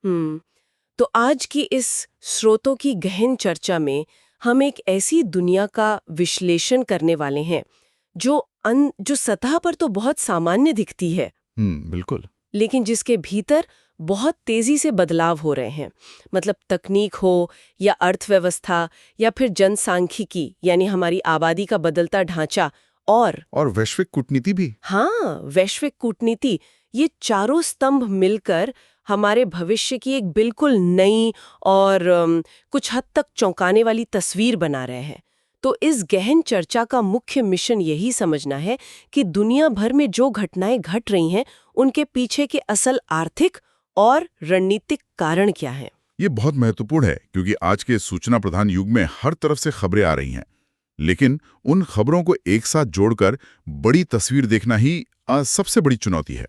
हम्म तो आज की इस स्रोतों की गहन चर्चा में हम एक ऐसी दुनिया का विश्लेषण करने वाले हैं जो सतह पर तो बहुत सामान्य दिखती है, बिल्कुल। लेकिन जिसके भीतर बहुत तेजी से बदलाव हो रहे हैं। मतलब तकनीक हो या अर्थव्यवस्था या फिर जनसांख्यिकी यानी हमारी आबादी का बदलता ढांचा और वैश्विक कूटनीति भी। हाँ, वैश्विक कूटनीति, ये चारों स्तंभ मिलकर हमारे भविष्य की एक बिल्कुल नई और कुछ हद तक चौंकाने वाली तस्वीर बना रहे हैं। तो इस गहन चर्चा का मुख्य मिशन यही समझना है कि दुनिया भर में जो घटनाएं घट रही हैं, उनके पीछे के असल आर्थिक और रणनीतिक कारण क्या हैं। ये बहुत महत्वपूर्ण है क्योंकि आज के सूचना प्रधान युग में हर तरफ से खबरें आ रही हैं, लेकिन उन खबरों को एक साथ जोड़कर बड़ी तस्वीर देखना ही सबसे बड़ी चुनौती है।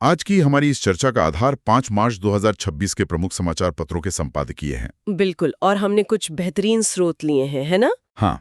आज की हमारी इस चर्चा का आधार 5 मार्च 2026 के प्रमुख समाचार पत्रों के संपादकीय हैं। बिल्कुल, और हमने कुछ बेहतरीन स्रोत लिए हैं, है ना? हाँ,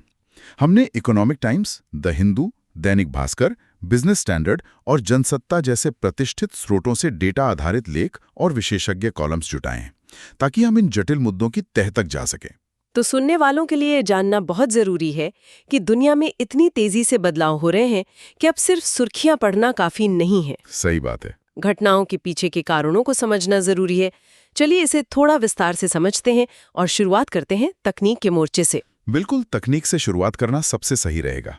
हमने economic times, the Hindu, Dainik Bhaskar, business standard और जनसत्ता जैसे प्रतिष्ठित स्रोतों से डेटा आधारित लेख और विशेषज्ञ कॉलम्स जुटाए हैं, ताकि हम इन जटिल मुद्दों की तह तक जा सकें। तो सुनने वालों के लिए जानना बहुत जरूरी है कि दुनिया में इतनी तेजी से बदलाव हो रहे हैं कि अब सिर्फ सुर्खियां पढ़ना काफी नहीं है। सही बात है। घटनाओं के पीछे के कारणों को समझना जरूरी है। चलिए इसे थोड़ा विस्तार से समझते हैं और शुरुआत करते हैं तकनीक के मोर्चे से। बिल्कुल, तकनीक से शुरुआत करना सबसे सही रहेगा।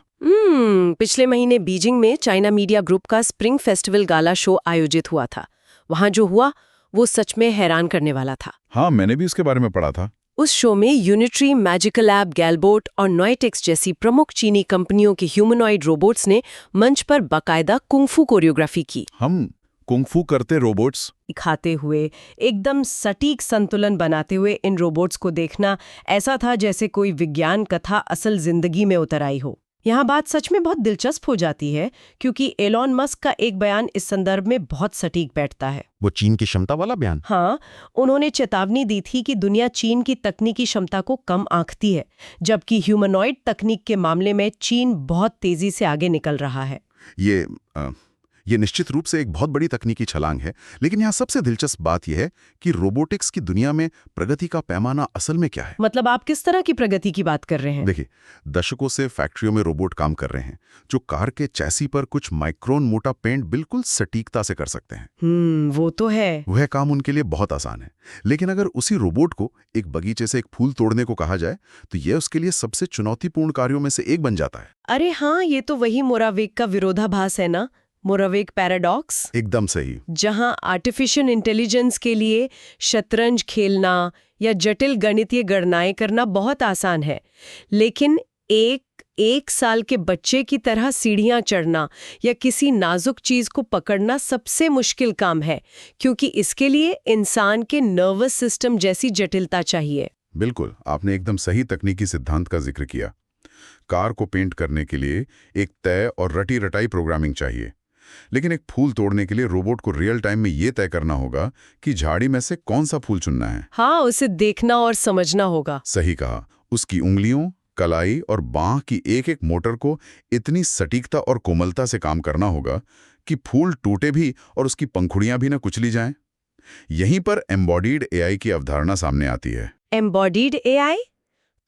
पिछले महीने बीजिंग में चाइना मीडिया ग्रुप का स्प्रिंग फेस्टिवल गाला शो आयोजित हुआ था। वहां जो हुआ वो सच में हैरान करने वाला था। हाँ, मैंने भी उसके बारे में पढ़ा था। उस शो में यूनिट्री, मैजिकल लैब, गैलबोट और नॉयटेक्स जैसी प्रमुख चीनी कंपनियों के ह्यूमनॉइड रोबोट्स ने मंच पर बाकायदा कुंफू कोरियोग्राफी की। हम कुंफू करते रोबोट्स दिखाते हुए, एकदम सटीक संतुलन बनाते हुए इन रोबोट्स को देखना ऐसा था जैसे कोई विज्ञान कथा असल जिंदगी में उतर आई हो। यहाँ बात सच में बहुत दिलचस्प हो जाती है क्योंकि एलॉन मस्क का एक बयान इस संदर्भ में बहुत सटीक बैठता है। वो चीन की क्षमता वाला बयान। हाँ, उन्होंने चेतावनी दी थी कि दुनिया चीन की तकनीकी क्षमता को कम आंकती है, जबकि ह्यूमनॉइड तकनीक के मामले में चीन बहुत तेजी से आगे निकल रहा है। ये निश्चित रूप से एक बहुत बड़ी तकनीकी छलांग है, लेकिन यहाँ सबसे दिलचस्प बात यह है कि रोबोटिक्स की दुनिया में प्रगति का पैमाना असल में क्या है। मतलब आप किस तरह की प्रगति की बात कर रहे हैं? देखिए, दशकों से फैक्ट्रियों में रोबोट काम कर रहे हैं जो कार के चैसी पर कुछ माइक्रोन मोटा पेंट बिल्कुल सटीकता से कर सकते हैं। वो तो है। वह काम उनके लिए बहुत आसान है, लेकिन अगर उसी रोबोट को एक बगीचे से एक फूल तोड़ने को कहा जाए तो यह उसके लिए सबसे चुनौतीपूर्ण कार्यों में से एक बन जाता है। अरे हाँ, ये तो वही मोरावेग का विरोधाभास है ना, मोरावेग पैराडॉक्स। एकदम सही। जहां आर्टिफिशियल इंटेलिजेंस के लिए शतरंज खेलना या जटिल गणितीय गणनाएं करना बहुत आसान है, लेकिन एक साल के बच्चे की तरह सीढ़ियां चढ़ना या किसी नाजुक चीज को पकड़ना सबसे मुश्किल काम है, क्योंकि इसके लिए इंसान के नर्वस सिस्टम जैसी जटिलता चाहिए। बिल्कुल, आपने एकदम सही तकनीकी सिद्धांत का जिक्र किया। कार को पेंट करने के लिए एक तय और रटी रटाई प्रोग्रामिंग चाहिए, लेकिन एक फूल तोड़ने के लिए रोबोट को रियल टाइम में यह तय करना होगा कि झाड़ी में से कौन सा फूल चुनना है। हाँ, उसे देखना और समझना होगा। सही कहा। उसकी उंगलियों, कलाई और बांह की एक एक मोटर को इतनी सटीकता और कोमलता से काम करना होगा कि फूल टूटे भी और उसकी पंखुड़ियां भी न कुचली जाएं। यहीं पर एम्बॉडीड एआई की अवधारणा सामने आती है। Embodied AI?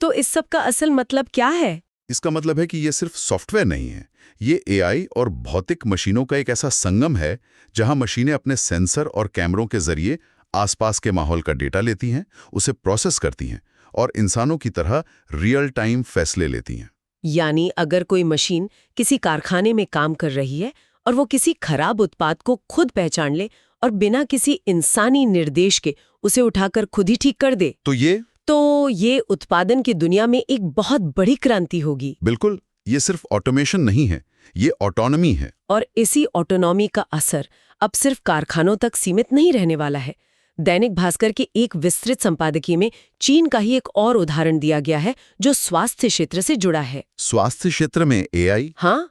तो इस सब का असल मतलब क्या है? इसका मतलब है कि ये सिर्फ सॉफ्टवेयर नहीं है, ये एआई और भौतिक मशीनों का एक ऐसा संगम है जहां मशीनें अपने सेंसर और कैमरों के जरिए आसपास के माहौल का डेटा लेती हैं, उसे प्रोसेस करती हैं और इंसानों की तरह रियल टाइम फैसले लेती हैं। यानी अगर कोई मशीन किसी कारखाने में काम कर रही है और वो किसी खराब उत्पाद को खुद पहचान ले और बिना किसी इंसानी निर्देश के उसे उठाकर खुद ही ठीक कर दे, तो ये उत्पादन की दुनिया में एक बहुत बड़ी क्रांति होगी। बिल्कुल, ये सिर्फ ऑटोमेशन नहीं है, ये ऑटोनॉमी है। और इसी ऑटोनॉमी का असर अब सिर्फ कारखानों तक सीमित नहीं रहने वाला है। दैनिक भास्कर के एक विस्तृत संपादकीय में चीन का ही एक और उदाहरण दिया गया है जो स्वास्थ्य क्षेत्र से जुड़ा है। स्वास्थ्य क्षेत्र में एआई? हाँ,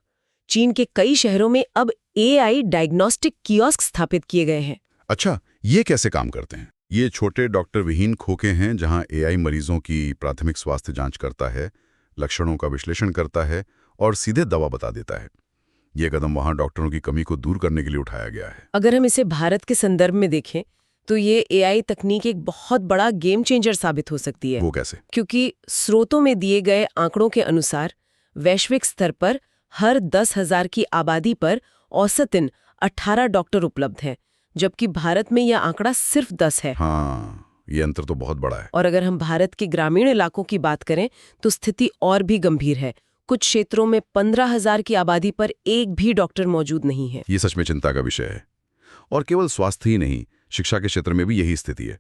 चीन के कई शहरों में अब एआई डायग्नोस्टिक कियोस्क स्थापित किए गए हैं। अच्छा, ये कैसे काम करते हैं? ये छोटे डॉक्टर विहीन खोखे हैं जहां एआई मरीजों की प्राथमिक स्वास्थ्य जांच करता है, लक्षणों का विश्लेषण करता है और सीधे दवा बता देता है। ये कदम वहां डॉक्टरों की कमी को दूर करने के लिए उठाया गया है। अगर हम इसे भारत के संदर्भ में देखें तो ये एआई तकनीक एक बहुत बड़ा गेम चेंजर साबित हो सकती है। वो कैसे? क्योंकि स्रोतों में दिए गए आंकड़ों के अनुसार वैश्विक स्तर पर हर 10,000 की आबादी पर औसतन 18 डॉक्टर उपलब्ध हैं, जबकि भारत में यह आंकड़ा सिर्फ 10 है। हाँ, ये अंतर तो बहुत बड़ा है। और अगर हम भारत के ग्रामीण इलाकों की बात करें तो स्थिति और भी गंभीर है। कुछ क्षेत्रों में 15,000 की आबादी पर एक भी डॉक्टर मौजूद नहीं है। ये सच में चिंता का विषय है। और केवल स्वास्थ्य ही नहीं, शिक्षा के क्षेत्र में भी यही स्थिति है।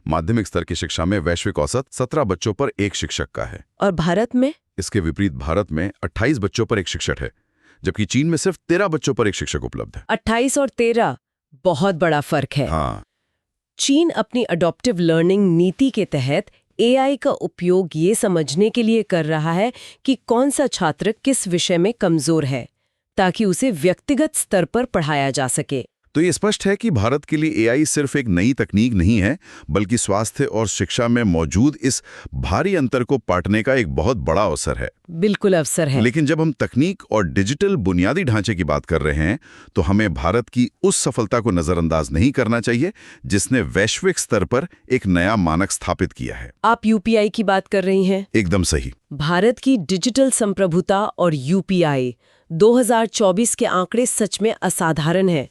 माध्यमिक स्तर की शिक्षा में वैश्विक औसत 17 बच्चों पर एक शिक्षक का है। और भारत में? इसके विपरीत भारत में 28 बच्चों पर एक शिक्षक है, जबकि चीन में सिर्फ 13 बच्चों पर एक शिक्षक उपलब्ध है। 28 और 13 बहुत बड़ा फर्क है। हाँ। चीन अपनी अडॉप्टिव लर्निंग नीति के तहत एआई का उपयोग ये समझने के लिए कर रहा है कि कौन सा छात्र किस विषय में कमजोर है, ताकि उसे व्यक्तिगत स्तर पर पढ़ाया जा सके। तो ये स्पष्ट है कि भारत के लिए एआई सिर्फ एक नई तकनीक नहीं है, बल्कि स्वास्थ्य और शिक्षा में मौजूद इस भारी अंतर को पाटने का एक बहुत बड़ा अवसर है। बिल्कुल अवसर है। लेकिन जब हम तकनीक और डिजिटल बुनियादी ढांचे की बात कर रहे हैं, तो हमें भारत की उस सफलता को नजरअंदाज नहीं करना चाहिए जिसने वैश्विक स्तर पर एक नया मानक स्थापित किया है। आप यूपीआई की बात कर रही हैं? एकदम सही। भारत की डिजिटल संप्रभुता और यूपीआई 2024 के आंकड़े सच में असाधारण है।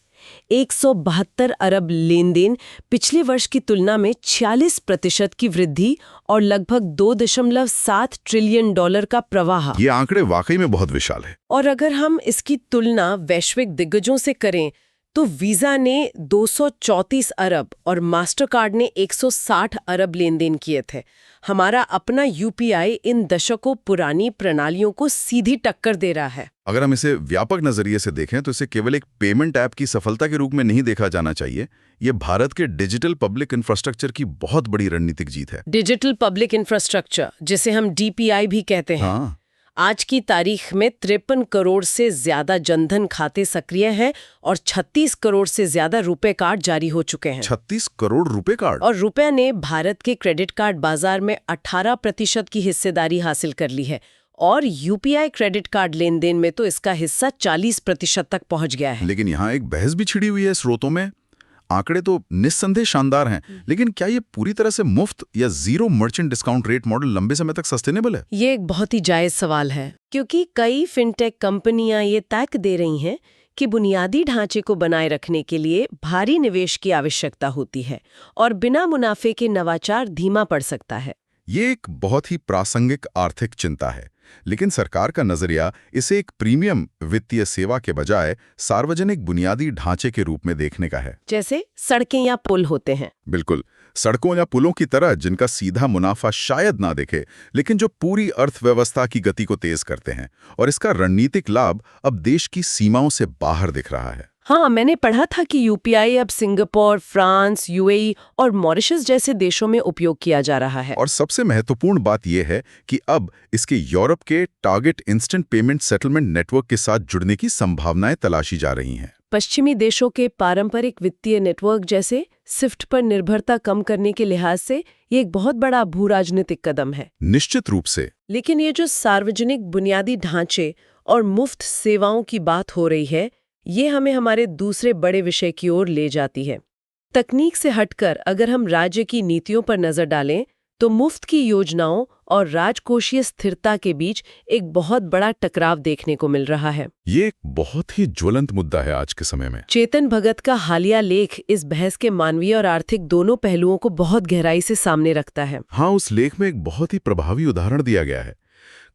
172 अरब लेन देन, पिछले वर्ष की तुलना में 46% की वृद्धि और लगभग $2.7 ट्रिलियन का प्रवाह। ये आंकड़े वाकई में बहुत विशाल है। और अगर हम इसकी तुलना वैश्विक दिग्गजों से करें तो वीजा ने 234 अरब और मास्टरकार्ड ने 160 अरब लेन देन किए थे। हमारा अपना यूपीआई इन दशकों पुरानी प्रणालियों को सीधी टक्कर दे रहा है। अगर हम इसे व्यापक नजरिए से देखें तो इसे केवल एक पेमेंट ऐप की सफलता के रूप में नहीं देखा जाना चाहिए। ये भारत के डिजिटल पब्लिक इंफ्रास्ट्रक्चर की बहुत बड़ी रणनीतिक जीत है। डिजिटल पब्लिक इंफ्रास्ट्रक्चर, जिसे हम डीपीआई भी कहते हैं। हाँ। आज की तारीख में 53 करोड़ से ज्यादा जनधन खाते सक्रिय हैं और 36 करोड़ से ज्यादा रुपए कार्ड जारी हो चुके हैं। 36 करोड़ रुपए कार्ड? और रुपए ने भारत के क्रेडिट कार्ड बाजार में 18% की हिस्सेदारी हासिल कर ली है और यूपीआई क्रेडिट कार्ड लेन देन में तो इसका हिस्सा 40% तक पहुंच गया है। लेकिन यहाँ एक बहस भी छिड़ी हुई है स्रोतों में। आंकड़े तो निस्संदेह शानदार हैं, लेकिन क्या ये पूरी तरह से मुफ्त या zero merchant discount rate model लंबे समय तक सस्टेनेबल है? ये एक बहुत ही जायज सवाल है, क्योंकि कई फिनटेक कंपनियां ये तय दे रही हैं कि बुनियादी ढांचे को बनाए रखने के लिए भारी निवेश की आवश्यकता होती है और बिना मुनाफे के नवाचार धीमा पड़ सकता है। ये एक बहुत ही प्रासंगिक आर्थिक चिंता है, लेकिन सरकार का नजरिया इसे एक प्रीमियम वित्तीय सेवा के बजाय सार्वजनिक बुनियादी ढांचे के रूप में देखने का है। जैसे सड़कें या पुल होते हैं। बिल्कुल, सड़कों या पुलों की तरह जिनका सीधा मुनाफा शायद ना दिखे, लेकिन जो पूरी अर्थव्यवस्था की गति को तेज करते हैं, और इसका रणनीतिक लाभ अब देश की सीमाओं से बाहर दिख रहा है। हाँ, मैंने पढ़ा था कि यूपीआई अब सिंगापुर, फ्रांस, यूएई और मॉरिशस जैसे देशों में उपयोग किया जा रहा है। और सबसे महत्वपूर्ण बात यह है कि अब इसके यूरोप के target instant payment settlement network के साथ जुड़ने की संभावनाएं तलाशी जा रही हैं। पश्चिमी देशों के पारंपरिक वित्तीय नेटवर्क जैसे स्विफ्ट पर निर्भरता कम करने के लिहाज से ये एक बहुत बड़ा भू-राजनीतिक कदम है। निश्चित रूप से। लेकिन ये जो सार्वजनिक बुनियादी ढांचे और मुफ्त सेवाओं की बात हो रही है, ये हमें हमारे दूसरे बड़े विषय की ओर ले जाती है। तकनीक से हटकर अगर हम राज्य की नीतियों पर नजर डालें तो मुफ्त की योजनाओं और राजकोषीय स्थिरता के बीच एक बहुत बड़ा टकराव देखने को मिल रहा है। ये एक बहुत ही ज्वलंत मुद्दा है आज के समय में। चेतन भगत का हालिया लेख इस बहस के मानवीय और आर्थिक दोनों पहलुओं को बहुत गहराई से सामने रखता है। हाँ, उस लेख में एक बहुत ही प्रभावी उदाहरण दिया गया है।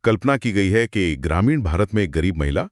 कल्पना की गई है कि ग्रामीण भारत में एक गरीब महिला,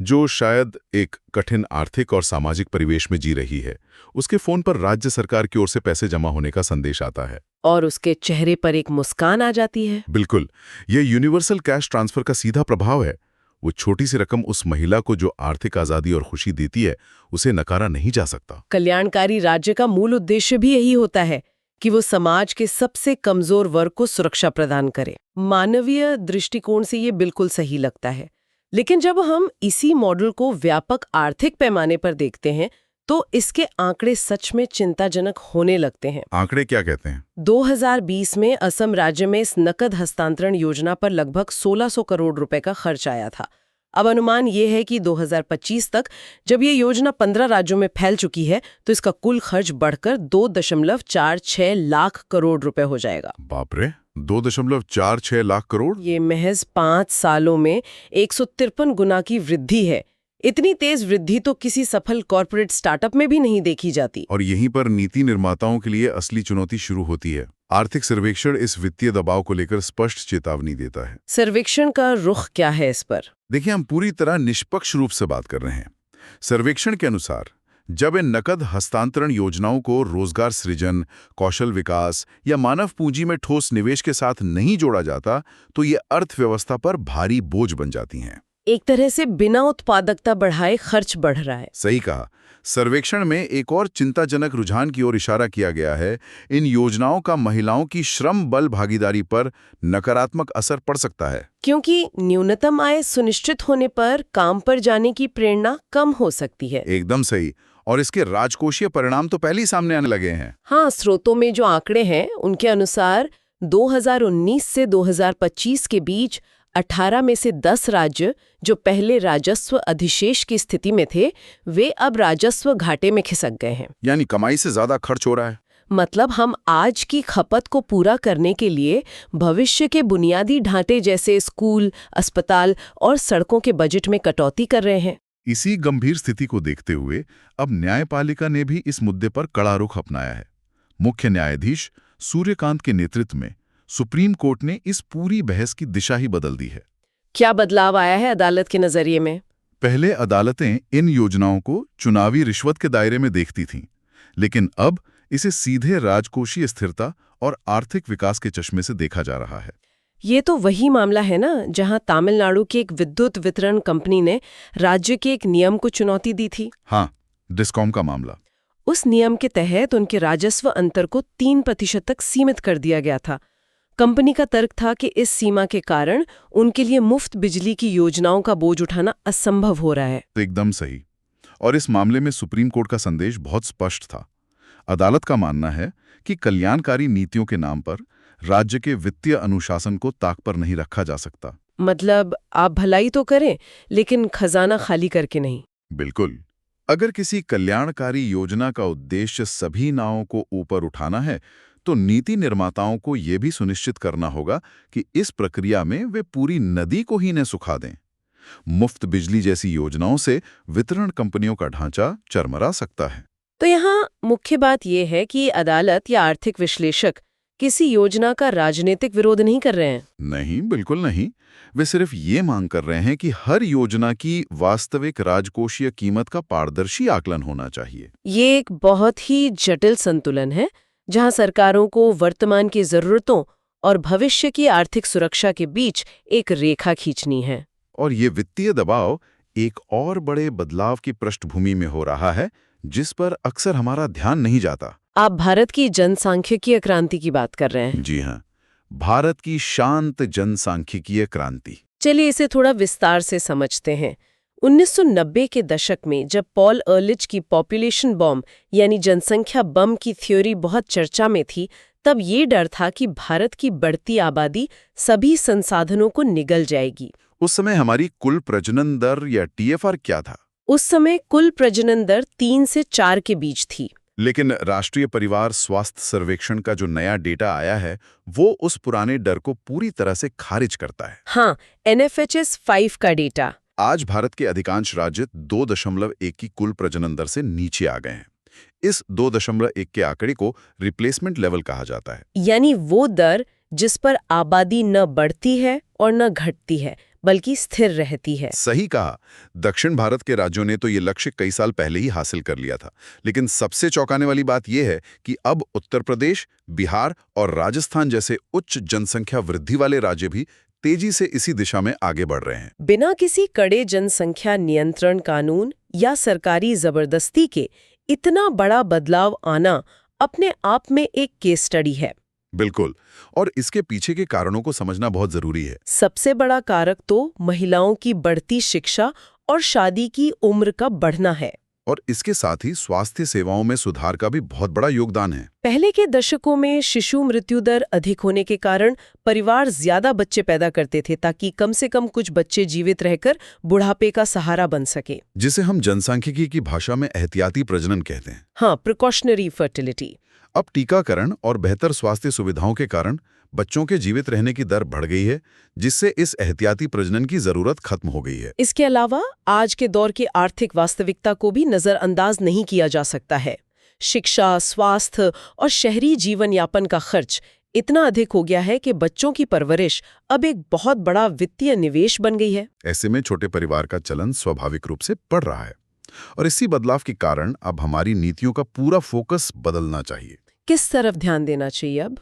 जो शायद एक कठिन आर्थिक और सामाजिक परिवेश में जी रही है, उसके फोन पर राज्य सरकार की ओर से पैसे जमा होने का संदेश आता है और उसके चेहरे पर एक मुस्कान आ जाती है। बिल्कुल, यह यूनिवर्सल कैश ट्रांसफर का सीधा प्रभाव है। वो छोटी सी रकम उस महिला को जो आर्थिक आजादी और खुशी देती है, उसे नकारा नहीं जा सकता। कल्याणकारी राज्य का मूल उद्देश्य भी यही होता है कि वो समाज के सबसे कमजोर वर्ग को सुरक्षा प्रदान करे। मानवीय दृष्टिकोण से ये बिल्कुल सही लगता है। लेकिन जब हम इसी मॉडल को व्यापक आर्थिक पैमाने पर देखते हैं तो इसके आंकड़े सच में चिंताजनक होने लगते हैं। आंकड़े क्या कहते हैं? 2020 में असम राज्य में इस नकद हस्तांतरण योजना पर लगभग 1600 करोड़ रुपए का खर्च आया था, अब अनुमान ये है कि 2025 तक जब ये योजना 15 राज्यों में फैल चुकी है तो इसका कुल खर्च बढ़कर 2.46 लाख करोड़ रुपए हो जाएगा। बाप रे, 2.46 लाख करोड़। ये महज 5 सालों में 153 गुना की वृद्धि है। इतनी तेज वृद्धि तो किसी सफल कॉर्पोरेट स्टार्टअप में भी नहीं देखी जाती। और यहीं पर नीति निर्माताओं के लिए असली चुनौती शुरू होती है। आर्थिक सर्वेक्षण इस वित्तीय दबाव को लेकर स्पष्ट चेतावनी देता है। सर्वेक्षण का रुख क्या है इस पर? देखिए, हम पूरी तरह निष्पक्ष रूप से बात कर रहे हैं। सर्वेक्षण के अनुसार जब इन नकद हस्तांतरण योजनाओं को रोजगार सृजन, कौशल विकास या मानव पूंजी में ठोस निवेश के साथ नहीं जोड़ा जाता तो ये अर्थव्यवस्था पर भारी बोझ बन जाती हैं। एक तरह से बिना उत्पादकता बढ़ाए खर्च बढ़ रहा है। सही कहा। सर्वेक्षण में एक और चिंताजनक रुझान की ओर इशारा किया गया है। इन योजनाओं का महिलाओं की श्रम बल भागीदारी पर नकारात्मक असर पड़ सकता है, क्योंकि न्यूनतम आय सुनिश्चित होने पर काम पर जाने की प्रेरणा कम हो सकती है। एकदम सही। और इसके राजकोषीय परिणाम तो पहले ही सामने आने लगे हैं। हाँ, स्रोतों में जो आंकड़े हैं उनके अनुसार 2019 से 2025 के बीच 18 में से 10 राज्य जो पहले राजस्व अधिशेष की स्थिति में थे, वे अब राजस्व घाटे में खिसक गए हैं। यानी कमाई से ज्यादा खर्च हो रहा है। मतलब हम आज की खपत को पूरा करने के लिए भविष्य के बुनियादी ढांचे जैसे स्कूल, अस्पताल और सड़कों के बजट में कटौती कर रहे हैं। इसी गंभीर स्थिति को देखते हुए अब न्यायपालिका ने भी इस मुद्दे पर कड़ा रुख अपनाया है। मुख्य न्यायाधीश सूर्यकांत के नेतृत्व में सुप्रीम कोर्ट ने इस पूरी बहस की दिशा ही बदल दी है। क्या बदलाव आया है अदालत के नजरिए में? पहले अदालतें इन योजनाओं को चुनावी रिश्वत के दायरे में देखती थीं, लेकिन अब इसे सीधे राजकोषीय स्थिरता और आर्थिक विकास के चश्मे से देखा जा रहा है। ये तो वही मामला है ना जहां तमिलनाडु की एक विद्युत वितरण कंपनी ने राज्य के एक नियम को चुनौती दी थी। हाँ, डिस्कॉम का मामला। उस नियम के तहत उनके राजस्व अंतर को 3% तक सीमित कर दिया गया था। कंपनी का तर्क था कि इस सीमा के कारण उनके लिए मुफ्त बिजली की योजनाओं का बोझ उठाना असंभव हो रहा है। तो एकदम सही। और इस मामले में सुप्रीम कोर्ट का संदेश बहुत स्पष्ट था। अदालत का मानना है कि कल्याणकारी नीतियों के नाम पर राज्य के वित्तीय अनुशासन को ताक पर नहीं रखा जा सकता। मतलब आप भलाई तो करें, लेकिन खजाना खाली करके नहीं। बिल्कुल। अगर किसी कल्याणकारी योजना का उद्देश्य सभी नावों को ऊपर उठाना है, तो नीति निर्माताओं को यह भी सुनिश्चित करना होगा कि इस प्रक्रिया में वे पूरी नदी को ही न सुखा दें। मुफ्त बिजली जैसी योजनाओं से वितरण कंपनियों का ढांचा चरमरा सकता है। तो यहाँ मुख्य बात यह है कि अदालत या आर्थिक विश्लेषक किसी योजना का राजनीतिक विरोध नहीं कर रहे हैं। नहीं, बिल्कुल नहीं। वे सिर्फ ये मांग कर रहे हैं कि हर योजना की वास्तविक राजकोषीय कीमत का पारदर्शी आकलन होना चाहिए। ये एक बहुत ही जटिल संतुलन है जहां सरकारों को वर्तमान की जरूरतों और भविष्य की आर्थिक सुरक्षा के बीच एक रेखा खींचनी है। और ये वित्तीय दबाव एक और बड़े बदलाव की पृष्ठभूमि में हो रहा है, जिस पर अक्सर हमारा ध्यान नहीं जाता। आप भारत की जनसांख्यिकीय क्रांति की बात कर रहे हैं। जी हाँ, भारत की शांत जनसांख्यिकीय क्रांति। चलिए इसे थोड़ा विस्तार से समझते हैं। 1990 के दशक में जब पॉल अर्लिच की पॉपुलेशन बॉम्ब यानी जनसंख्या बम की थ्योरी बहुत चर्चा में थी, तब ये डर था कि भारत की बढ़ती आबादी सभी संसाधनों को निगल जाएगी। उस समय हमारी कुल प्रजनन दर या TFR क्या था? उस समय कुल प्रजनन दर 3 से 4 के बीच थी। लेकिन राष्ट्रीय परिवार स्वास्थ्य सर्वेक्षण का जो नया डेटा आया है, वो उस पुराने डर को पूरी तरह से खारिज करता है। हाँ, NFHS 5 का डेटा। आज भारत के अधिकांश राज्य 2.1 की कुल प्रजनन दर से नीचे आ गए हैं। इस 2.1 के आंकड़े को रिप्लेसमेंट लेवल कहा जाता है। यानी वो दर जिस पर आबादी न बढ़ती है और न घटती है, बल्कि स्थिर रहती है। सही कहा। दक्षिण भारत के राज्यों ने तो ये लक्ष्य कई साल पहले ही हासिल कर लिया था। लेकिन सबसे चौंकाने वाली बात यह है कि अब उत्तर प्रदेश, बिहार और राजस्थान जैसे उच्च जनसंख्या वृद्धि वाले राज्य भी तेजी से इसी दिशा में आगे बढ़ रहे हैं। बिना किसी कड़े जनसंख्या नियंत्रण कानून या सरकारी जबरदस्ती के इतना बड़ा बदलाव आना अपने आप में एक केस स्टडी है। बिल्कुल। और इसके पीछे के कारणों को समझना बहुत जरूरी है। सबसे बड़ा कारक तो महिलाओं की बढ़ती शिक्षा और शादी की उम्र का बढ़ना है। और इसके साथ ही स्वास्थ्य सेवाओं में सुधार का भी बहुत बड़ा योगदान है। पहले के दशकों में शिशु मृत्यु दर अधिक होने के कारण परिवार ज्यादा बच्चे पैदा करते थे ताकि कम से कम कुछ बच्चे जीवित रहकर बुढ़ापे का सहारा बन सके। जिसे हम जनसांख्यिकी की भाषा में एहतियाती प्रजनन कहते हैं। हाँ, प्रिकॉशनरी फर्टिलिटी। अब टीकाकरण और बेहतर स्वास्थ्य सुविधाओं के कारण बच्चों के जीवित रहने की दर बढ़ गई है, जिससे इस एहतियाती प्रजनन की जरूरत खत्म हो गई है। इसके अलावा आज के दौर की आर्थिक वास्तविकता को भी नजरअंदाज नहीं किया जा सकता है। शिक्षा, स्वास्थ्य और शहरी जीवन यापन का खर्च इतना अधिक हो गया है कि बच्चों की परवरिश अब एक बहुत बड़ा वित्तीय निवेश बन गई है। ऐसे में छोटे परिवार का चलन स्वाभाविक रूप से बढ़ रहा है और इसी बदलाव के कारण अब हमारी नीतियों का पूरा फोकस बदलना चाहिए। किस तरफ ध्यान देना चाहिए अब?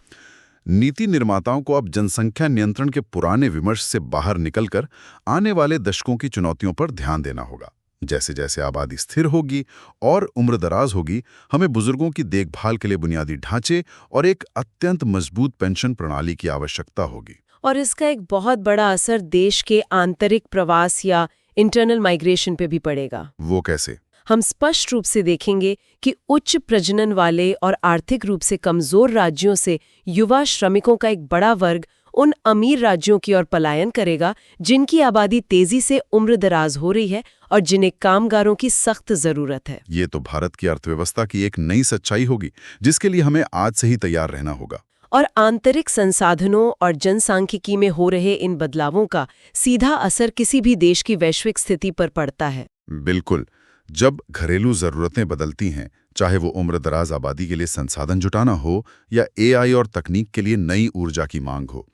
नीति निर्माताओं को अब जनसंख्या नियंत्रण के पुराने विमर्श से बाहर निकलकर आने वाले दशकों की चुनौतियों पर ध्यान देना होगा। जैसे जैसे आबादी स्थिर होगी और उम्रदराज होगी, हमें बुजुर्गों की देखभाल के लिए बुनियादी ढांचे और एक अत्यंत मजबूत पेंशन प्रणाली की आवश्यकता होगी। और इसका एक बहुत बड़ा असर देश के आंतरिक प्रवास या इंटरनल माइग्रेशन पे भी पड़ेगा। वो कैसे? हम स्पष्ट रूप से देखेंगे कि उच्च प्रजनन वाले और आर्थिक रूप से कमजोर राज्यों से युवा श्रमिकों का एक बड़ा वर्ग उन अमीर राज्यों की ओर पलायन करेगा जिनकी आबादी तेजी से उम्रदराज हो रही है और जिन्हें कामगारों की सख्त जरूरत है। ये तो भारत की अर्थव्यवस्था की एक नई सच्चाई होगी, जिसके लिए हमें आज से ही तैयार रहना होगा। और आंतरिक संसाधनों और जनसांख्यिकी में हो रहे इन बदलावों का सीधा असर किसी भी देश की वैश्विक स्थिति पर पड़ता है। बिल्कुल। जब घरेलू जरूरतें बदलती हैं, चाहे वो उम्रदराज आबादी के लिए संसाधन जुटाना हो या एआई और तकनीक के लिए नई ऊर्जा की मांग हो,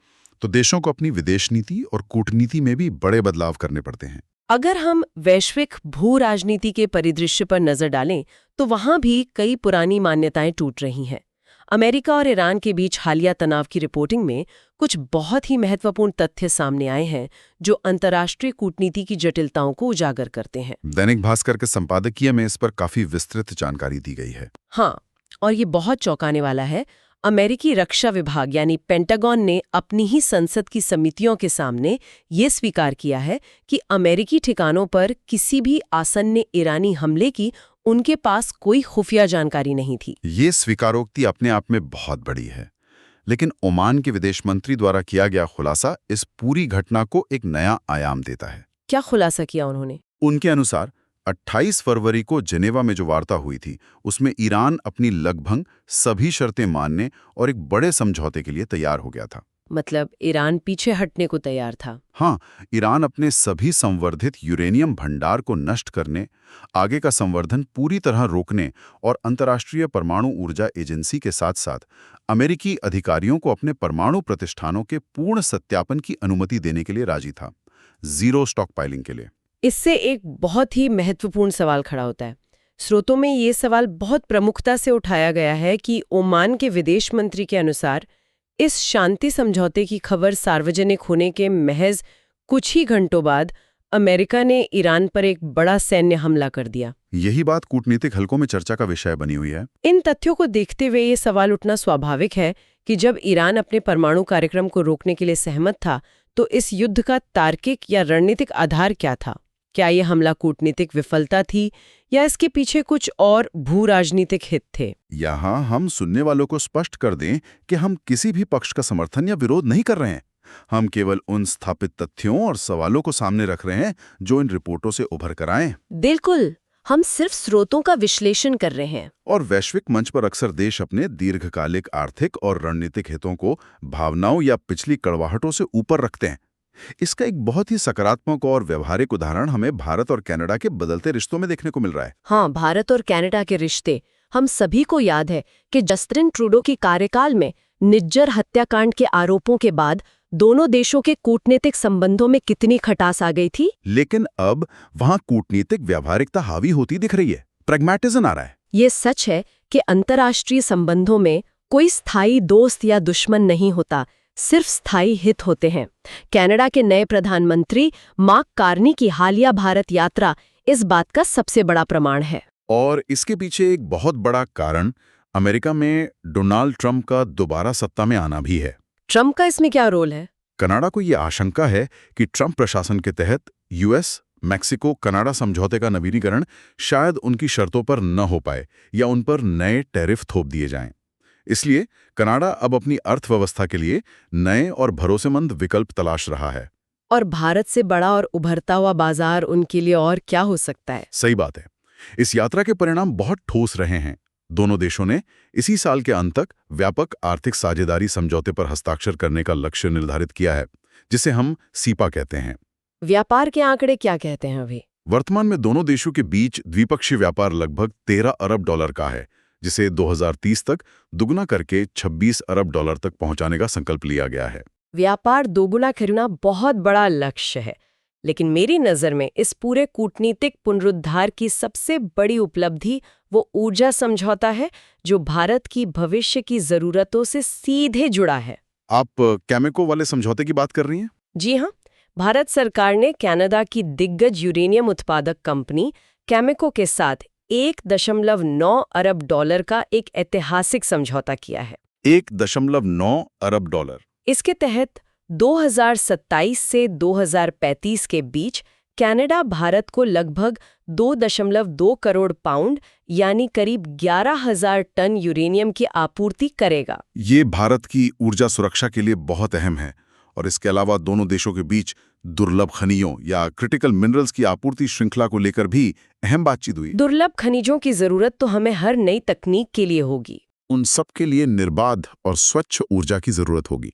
तो देशों को अपनी विदेश नीति और कूटनीति में भी बड़े बदलाव करने पड़ते हैं। अगर हम वैश्विक भू राजनीति के परिदृश्य पर नजर डालें तो वहां भी कई पुरानी मान्यताएं टूट रही हैं। अमेरिका और ईरान के बीच हालिया तनाव की रिपोर्टिंग में कुछ बहुत ही महत्वपूर्ण तथ्य सामने आए हैं जो अंतर्राष्ट्रीय कूटनीति की जटिलताओं को उजागर करते हैं। दैनिक भास्कर के संपादकीय में इस पर काफी विस्तृत जानकारी दी गई है। हाँ, और ये बहुत चौंकाने वाला है। अमेरिकी रक्षा विभाग यानी पेंटागन ने अपनी ही संसद की समितियों के सामने ये स्वीकार किया है कि अमेरिकी ठिकानों पर किसी भी आसन्न ईरानी हमले की उनके पास कोई खुफिया जानकारी नहीं थी। ये स्वीकारोक्ति अपने आप में बहुत बड़ी है, लेकिन ओमान के विदेश मंत्री द्वारा किया गया खुलासा इस पूरी घटना को एक नया आयाम देता है। क्या खुलासा किया उन्होंने? उनके अनुसार 28 फरवरी को जेनेवा में जो वार्ता हुई थी, उसमें ईरान अपनी लगभग सभी शर्तें मानने और एक बड़े समझौते के लिए तैयार हो गया था। मतलब ईरान पीछे हटने को तैयार था? हाँ, ईरान अपने सभी संवर्धित यूरेनियम भंडार को नष्ट करने, आगे का संवर्धन पूरी तरह रोकने और अंतर्राष्ट्रीय परमाणु ऊर्जा एजेंसी के साथ साथ अमेरिकी अधिकारियों को अपने परमाणु प्रतिष्ठानों के पूर्ण सत्यापन की अनुमति देने के लिए राजी था, जीरो स्टॉक पाइलिंग के लिए। इससे एक बहुत ही महत्वपूर्ण सवाल खड़ा होता है। स्रोतों में ये सवाल बहुत प्रमुखता से उठाया गया है कि ओमान के विदेश मंत्री के अनुसार इस शांति समझौते की खबर सार्वजनिक होने के महज कुछ ही घंटों बाद अमेरिका ने ईरान पर एक बड़ा सैन्य हमला कर दिया। यही बात कूटनीतिक हलकों में चर्चा का विषय बनी हुई है। इन तथ्यों को देखते हुए ये सवाल उठना स्वाभाविक है कि जब ईरान अपने परमाणु कार्यक्रम को रोकने के लिए सहमत था, तो इस युद्ध का तार्किक या रणनीतिक आधार क्या था? क्या ये हमला कूटनीतिक विफलता थी या इसके पीछे कुछ और भू राजनीतिक हित थे? यहाँ हम सुनने वालों को स्पष्ट कर दें कि हम किसी भी पक्ष का समर्थन या विरोध नहीं कर रहे हैं। हम केवल उन स्थापित तथ्यों और सवालों को सामने रख रहे हैं जो इन रिपोर्टों से उभर कर आए। बिल्कुल, हम सिर्फ स्रोतों का विश्लेषण कर रहे हैं। और वैश्विक मंच पर अक्सर देश अपने दीर्घकालिक आर्थिक और रणनीतिक हितों को भावनाओं या पिछली कड़वाहटों से ऊपर रखते हैं। इसका एक बहुत ही सकारात्मक और व्यवहारिक उदाहरण हमें भारत और कनाडा के बदलते रिश्तों में देखने को मिल रहा है। हाँ, भारत और कनाडा के रिश्ते। हम सभी को याद है कि जस्टिन ट्रूडो के कार्यकाल में निज्जर हत्याकांड के आरोपों के बाद दोनों देशों के कूटनीतिक संबंधों में कितनी खटास आ गई थी। लेकिन अब वहां कूटनीतिक व्यावहारिकता हावी होती दिख रही है, प्रैग्मैटिज्म आ रहा है। ये सच है कि अंतर्राष्ट्रीय संबंधों में कोई स्थायी दोस्त या दुश्मन नहीं होता, सिर्फ स्थायी हित होते हैं। कनाडा के नए प्रधानमंत्री मार्क कार्नी की हालिया भारत यात्रा इस बात का सबसे बड़ा प्रमाण है। और इसके पीछे एक बहुत बड़ा कारण अमेरिका में डोनाल्ड ट्रंप का दोबारा सत्ता में आना भी है। ट्रंप का इसमें क्या रोल है? कनाडा को ये आशंका है कि ट्रंप प्रशासन के तहत यूएस मैक्सिको कनाडा समझौते का नवीनीकरण शायद उनकी शर्तों पर न हो पाए या उन पर नए टैरिफ थोप दिए जाएं। इसलिए कनाडा अब अपनी अर्थव्यवस्था के लिए नए और भरोसेमंद विकल्प तलाश रहा है। और भारत से बड़ा और उभरता हुआ बाजार उनके लिए और क्या हो सकता है? सही बात है। इस यात्रा के परिणाम बहुत ठोस रहे हैं। दोनों देशों ने इसी साल के अंत तक व्यापक आर्थिक साझेदारी समझौते पर हस्ताक्षर करने का लक्ष्य निर्धारित किया है, जिसे हम सीपा कहते हैं। व्यापार के आंकड़े क्या कहते हैं अभी? वर्तमान में दोनों देशों के बीच द्विपक्षीय व्यापार लगभग 13 अरब डॉलर का है, जिसे 2030 तक दुगना करके 26 अरब डॉलर तक पहुंचाने का संकल्प लिया गया है। व्यापार दोगुना करना बहुत बड़ा लक्ष्य है, लेकिन मेरी नज़र में इस पूरे कूटनीतिक पुनरुद्धार की सबसे बड़ी उपलब्धि वो ऊर्जा समझौता है जो भारत की भविष्य की ज़रूरतों से सीधे जुड़ा है। आप कैमेको वाले समझौते की बात कर रही हैं? जी हाँ, भारत सरकार ने कनाडा की दिग्गज यूरेनियम उत्पादक कंपनी कैमेको के साथ 1.9 अरब डॉलर का एक ऐतिहासिक समझौता किया है। 1.9 अरब डॉलर। इसके तहत 2027 से 2035 के बीच कनाडा भारत को लगभग 2.2 करोड़ पाउंड यानी करीब 11,000 टन यूरेनियम की आपूर्ति करेगा। ये भारत की ऊर्जा सुरक्षा के लिए बहुत अहम है और इसके अलावा दोनों देशों के बीच दुर्लभ खनिजों या क्रिटिकल मिनरल्स की आपूर्ति श्रृंखला को लेकर भी अहम बातचीत हुई। दुर्लभ खनिजों की जरूरत तो हमें हर नई तकनीक के लिए होगी। उन सब के लिए निर्बाध और स्वच्छ ऊर्जा की जरूरत होगी।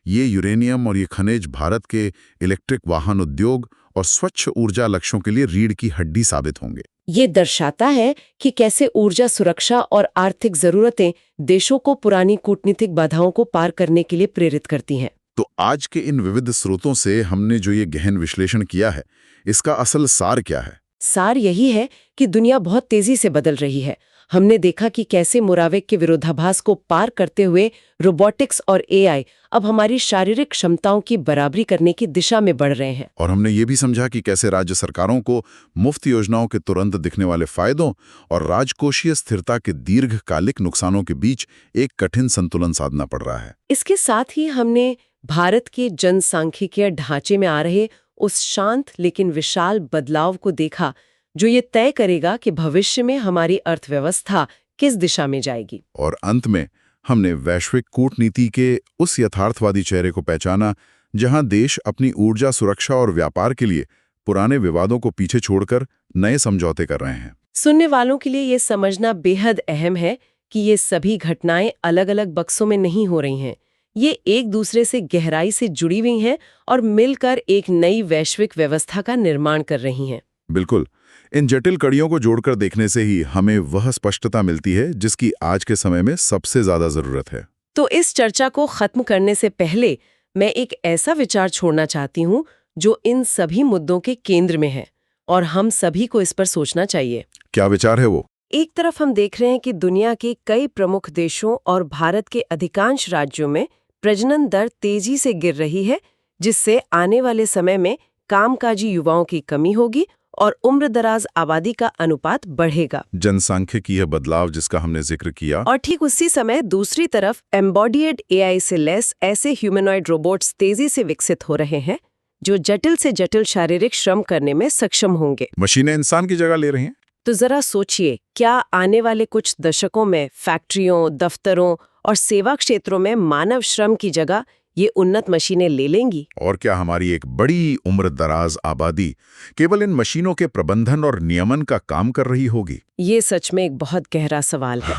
ये यूरेनियम और ये खनिज भारत के इलेक्ट्रिक वाहन उद्योग और स्वच्छ ऊर्जा लक्ष्यों के लिए रीढ़ की हड्डी साबित होंगे। ये दर्शाता है कि कैसे ऊर्जा सुरक्षा और आर्थिक जरूरतें देशों को पुरानी कूटनीतिक बाधाओं को पार करने के लिए प्रेरित करती हैं। तो आज के इन विविध स्रोतों से हमने जो ये गहन विश्लेषण किया है, इसका असल सार क्या है? सार यही है कि दुनिया बहुत तेजी से बदल रही है। हमने देखा कि कैसे मोरावेक के विरोधाभास को पार करते हुए रोबोटिक्स और एआई अब हमारी शारीरिक क्षमताओं की बराबरी करने की दिशा में बढ़ रहे हैं। और हमने ये भी समझा कि कैसे राज्य सरकारों को मुफ्त योजनाओं के तुरंत दिखने वाले फायदों और राजकोषीय स्थिरता के दीर्घकालिक नुकसानों के बीच एक कठिन संतुलन साधना पड़ रहा है। इसके साथ ही हमने भारत के जनसांख्यिकीय ढांचे में आ रहे उस शांत लेकिन विशाल बदलाव को देखा जो ये तय करेगा कि भविष्य में हमारी अर्थव्यवस्था किस दिशा में जाएगी। और अंत में हमने वैश्विक कूटनीति के उस यथार्थवादी चेहरे को पहचाना जहां देश अपनी ऊर्जा सुरक्षा और व्यापार के लिए पुराने विवादों को पीछे छोड़कर नए समझौते कर रहे हैं। सुनने वालों के लिए ये समझना बेहद अहम है कि ये सभी घटनाएं अलग-अलग बक्सों में नहीं हो रही हैं। ये एक दूसरे से गहराई से जुड़ी हुई हैं और मिलकर एक नई वैश्विक व्यवस्था का निर्माण कर रही हैं। बिल्कुल। इन जटिल कड़ियों को जोड़कर देखने से ही हमें वह स्पष्टता मिलती है जिसकी आज के समय में सबसे ज्यादा जरूरत है। तो इस चर्चा को खत्म करने से पहले मैं एक ऐसा विचार छोड़ना चाहती हूँ जो इन सभी मुद्दों के केंद्र में है और हम सभी को इस पर सोचना चाहिए। क्या विचार है वो? एक तरफ हम देख रहे हैं कि दुनिया के कई प्रमुख देशों और भारत के अधिकांश राज्यों में प्रजनन दर तेजी से गिर रही है, जिससे आने वाले समय में कामकाजी युवाओं की कमी होगी और उम्रदराज आबादी का अनुपात बढ़ेगा। जनसांख्यिकीय यह बदलाव जिसका हमने जिक्र किया। और ठीक उसी समय दूसरी तरफ एम्बॉडियड एआई से लैस ऐसे ह्यूमनॉइड रोबोट्स तेजी से विकसित हो रहे हैं जो जटिल से जटिल शारीरिक श्रम करने में सक्षम होंगे। मशीनें इंसान की जगह ले रही हैं। तो जरा सोचिए, क्या आने वाले कुछ दशकों में फैक्ट्रियों, दफ्तरों और सेवा क्षेत्रों में मानव श्रम की जगह ये उन्नत मशीनें ले लेंगी? और क्या हमारी एक बड़ी उम्रदराज आबादी केवल इन मशीनों के प्रबंधन और नियमन का काम कर रही होगी? ये सच में एक बहुत गहरा सवाल है।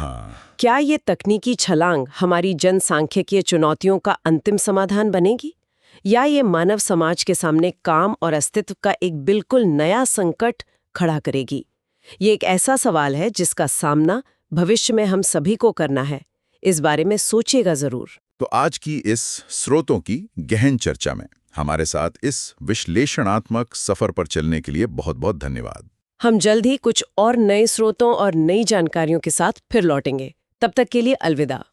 क्या ये तकनीकी छलांग हमारी जनसांख्यिकीय चुनौतियों का अंतिम समाधान बनेगी, या ये मानव समाज के सामने काम और अस्तित्व का एक बिल्कुल नया संकट खड़ा करेगी? ये एक ऐसा सवाल है जिसका सामना भविष्य में हम सभी को करना है। इस बारे में सोचिएगा जरूर। तो आज की इस स्रोतों की गहन चर्चा में हमारे साथ इस विश्लेषणात्मक सफर पर चलने के लिए बहुत बहुत धन्यवाद। हम जल्द ही कुछ और नए स्रोतों और नई जानकारियों के साथ फिर लौटेंगे। तब तक के लिए अलविदा।